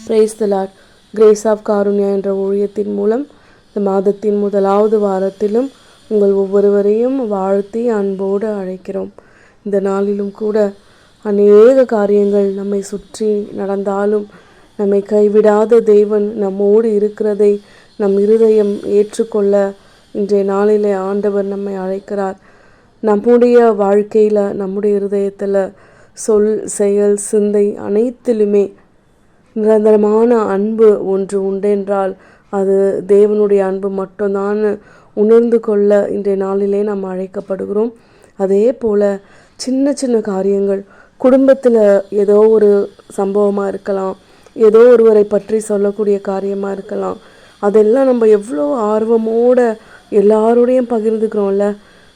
Price the lord. Grace of Karunya என்ற ஊழியத்தின் மூலம் இந்த மாதத்தின் முதலாவது வாரத்திலும் உங்கள் ஒவ்வொருவரையும் வாழ்த்தி அன்போடு அழைக்கிறோம். இந்த நாளிலும் கூட அநேக காரியங்கள் நம்மை சுற்றி நடந்தாலும் நம்மை கைவிடாத தேவன் நம்மோடு இருக்கிறதை நம் இருதயம் ஏற்றுக்கொள்ள இன்றைய நாளிலே ஆண்டவர் நம்மை அழைக்கிறார். நம்முடைய வாழ்க்கையில், நம்முடைய இருதயத்தில், சொல், செயல், சிந்தை அனைத்திலுமே நிரந்தரமான அன்பு ஒன்று உண்டென்றால் அது தேவனுடைய அன்பு மட்டும்தான் உணர்ந்து கொள்ள இன்றைய நாளிலே நாம் அழைக்கப்படுகிறோம். அதே போல் சின்ன சின்ன காரியங்கள், குடும்பத்தில் ஏதோ ஒரு சம்பவமாக இருக்கலாம், ஏதோ ஒருவரை பற்றி சொல்லக்கூடிய காரியமாக இருக்கலாம். அதெல்லாம் நம்ம எவ்வளோ ஆர்வமோடு எல்லாரோடையும் பகிர்ந்துக்கிறோம்ல.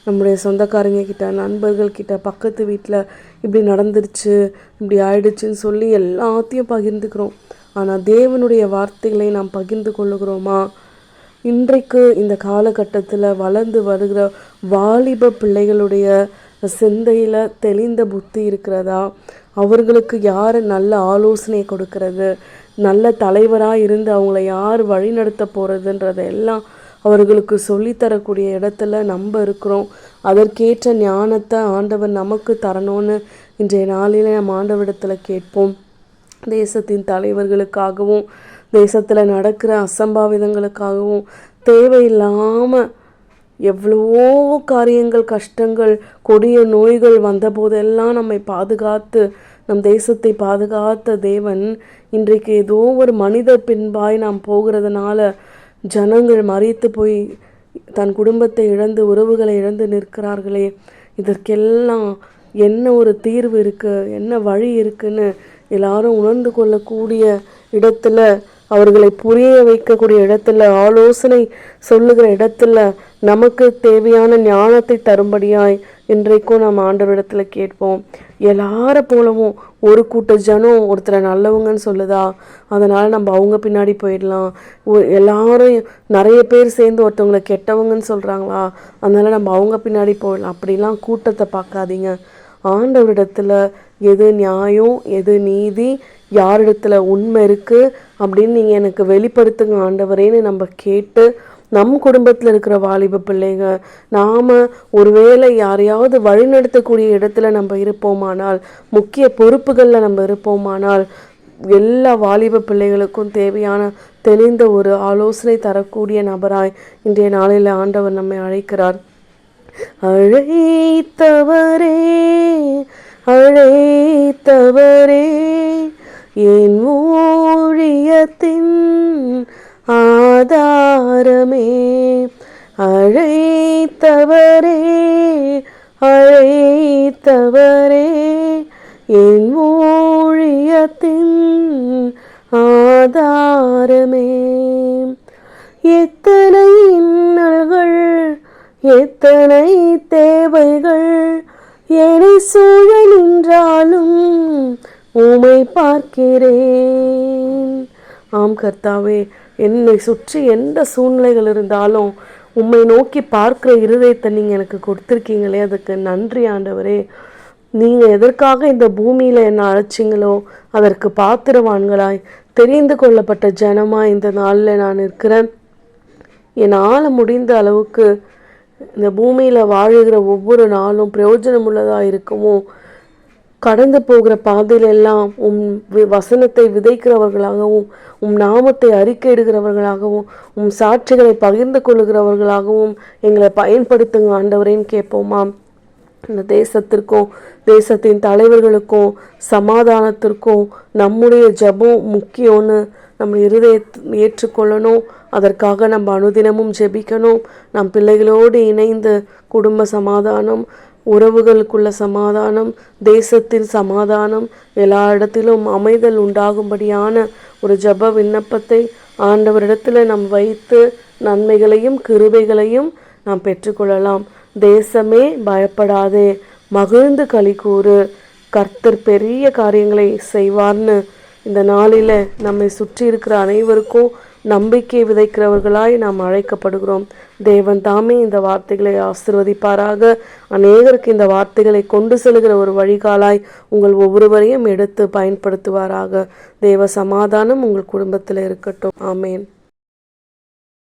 நம்முடைய சொந்தக்காரங்க கிட்ட, நண்பர்கள்கிட்ட, பக்கத்து வீட்டில் இப்படி நடந்துருச்சு, இப்படி ஆயிடுச்சுன்னு சொல்லி எல்லாத்தையும் பகிர்ந்துக்கிறோம். ஆனால் தேவனுடைய வார்த்தைகளை நாம் பகிர்ந்து கொள்ளுகிறோமா? இன்றைக்கு இந்த காலகட்டத்தில் வளர்ந்து வருகிற வாலிப பிள்ளைகளுடைய சிந்தையில் தெளிந்த புத்தி இருக்கிறதா? அவர்களுக்கு யார் நல்ல ஆலோசனை கொடுக்கறது, நல்ல தலைவராக இருந்து அவங்கள யார் வழி நடத்த போகிறதுன்றதெல்லாம் அவர்களுக்கு சொல்லித்தரக்கூடிய இடத்துல நம்ம இருக்கிறோம். அதற்கேற்ற ஞானத்தை ஆண்டவர் நமக்கு தரணும்னு இன்றைய நாளில் நம்ம ஆண்டவரிடத்தில் கேட்போம். தேசத்தின் தலைவர்களுக்காகவும், தேசத்தில் நடக்கிற அசம்பாவிதங்களுக்காகவும் தேவையில்லாமல் எவ்வளவோ காரியங்கள், கஷ்டங்கள், கொடிய நோய்கள் வந்தபோதெல்லாம் நம்மை பாதுகாத்து, நம் தேசத்தை பாதுகாத்த தேவன் இன்றைக்கு ஏதோ ஒரு மனிதர் பின்பாய் நாம் போகிறதுனால ஜனங்கள் மறித்து போய் தன் குடும்பத்தை இழந்து, உறவுகளை இழந்து நிற்கிறார்களே. இதற்கெல்லாம் என்ன ஒரு தீர்வு இருக்குது, என்ன வழி இருக்குன்னு எல்லாரும் உணர்ந்து கொள்ளக்கூடிய இடத்துல, அவர்களை புரிய வைக்கக்கூடிய இடத்துல, ஆலோசனை சொல்லுகிற இடத்துல நமக்கு தேவையான ஞானத்தை தரும்படியாய் இன்றைக்கும் நாம் ஆண்டவரிடத்தில் கேட்போம். எல்லார போலவும் ஒரு கூட்ட ஜனம் ஒருத்தரை நல்லவங்கன்னு சொல்லுதா, அதனால் நம்ம அவங்க பின்னாடி போயிடலாம். எல்லாரும் நிறைய பேர் சேர்ந்து ஒருத்தவங்களை கெட்டவங்கன்னு சொல்கிறாங்களா, அதனால் நம்ம அவங்க பின்னாடி போயிடலாம். அப்படிலாம் கூட்டத்தை பார்க்காதீங்க. ஆண்டவரிடத்தில் எது நியாயம், எது நீதி, யாரிடத்துல உண்மை இருக்குது அப்படின்னு நீங்கள் எனக்கு வெளிப்படுத்துங்க ஆண்டவரேன்னு நம்ம கேட்டு, நம் குடும்பத்தில் இருக்கிற வாலிப பிள்ளைங்க, நாம் ஒருவேளை யாரையாவது வழிநடத்தக்கூடிய இடத்துல நம்ம இருப்போமானால், முக்கிய பொறுப்புகளில் நம்ம இருப்போமானால், எல்லா வாலிப பிள்ளைகளுக்கும் தேவையான தெளிந்த ஒரு ஆலோசனை தரக்கூடிய நபராய் இன்றைய நாளில் ஆண்டவர் நம்மை அழைக்கிறார். அழைத்தவரே, அழைத்தவரே, என் ஊழியத்தின் ஆதாரமே, அழைத்தவரே, அழைத்தவரே, என் ஊழியத்தின் ஆதாரமே. எத்தனை இன்னல்கள், எத்தனை தேவைகள் என்னை சூழ நின்றாலும் உம்மை பார்க்கிறேன். ஆம் கர்த்தாவே, என்னை சுற்றி எந்த சூழ்நிலைகள் இருந்தாலும் உம்மை நோக்கி பார்க்குற இருதயத்தை நீங்கள் எனக்கு கொடுத்துருக்கீங்களே, அதுக்கு நன்றி ஆண்டவரே. நீங்கள் எதற்காக இந்த பூமியில் என்னை அழைச்சிங்களோ அதற்கு பாத்திரவான்களாய் தெரிந்து கொள்ளப்பட்ட ஜனமாக இந்த நாளில் நான் இருக்கிறேன். என்னால் முடிந்த அளவுக்கு இந்த பூமியில் வாழுகிற ஒவ்வொரு நாளும் பிரயோஜனமுள்ளதாக இருக்கவும், கடந்து போகிற பாதையிலெல்லாம் வசனத்தை விதைக்கிறவர்களாகவும், நாமத்தை அறிக்கையிடுகிறவர்களாகவும், சாட்சிகளை பகிர்ந்து கொள்ளுகிறவர்களாகவும் எங்களை பயன்படுத்துங்க ஆண்டவரேன்னு கேட்போமா. இந்த தேசத்திற்கும், தேசத்தின் தலைவர்களுக்கும், சமாதானத்திற்கும் நம்முடைய ஜெபம் முக்கியம்னு நம்ம இருதயத்தை ஏற்றுக்கொள்ளணும். அதற்காக நம்ம அனுதினமும் ஜெபிக்கணும். நம் பிள்ளைகளோடு இணைந்து குடும்ப சமாதானம், உறவுகளுக்குள்ள சமாதானம், தேசத்தின் சமாதானம், எல்லா இடத்திலும் அமைதல் உண்டாகும்படியான ஒரு ஜெப விண்ணப்பத்தை ஆண்டவரிடத்தில் நாம் வைத்து நன்மைகளையும் கிருபைகளையும் நாம் பெற்றுக்கொள்ளலாம். தேசமே பயப்படாதே, மகிழ்ந்து களி கூறு, கர்த்தர் பெரிய காரியங்களை செய்வார்னு இந்த நாளில் நம்மை சுற்றி இருக்கிற அனைவருக்கும் நம்பிக்கை விதைக்கிறவர்களாய் நாம் அழைக்கப்படுகிறோம். தேவன் தாமே இந்த வார்த்தைகளை ஆசீர்வதிப்பாராக. அநேகருக்கு இந்த வார்த்தைகளை கொண்டு செல்கிற ஒரு வழிகாலாய் உங்கள் ஒவ்வொருவரையும் எடுத்து பயன்படுத்துவாராக. தேவ சமாதானம் உங்கள் குடும்பத்தில் இருக்கட்டும். ஆமேன்.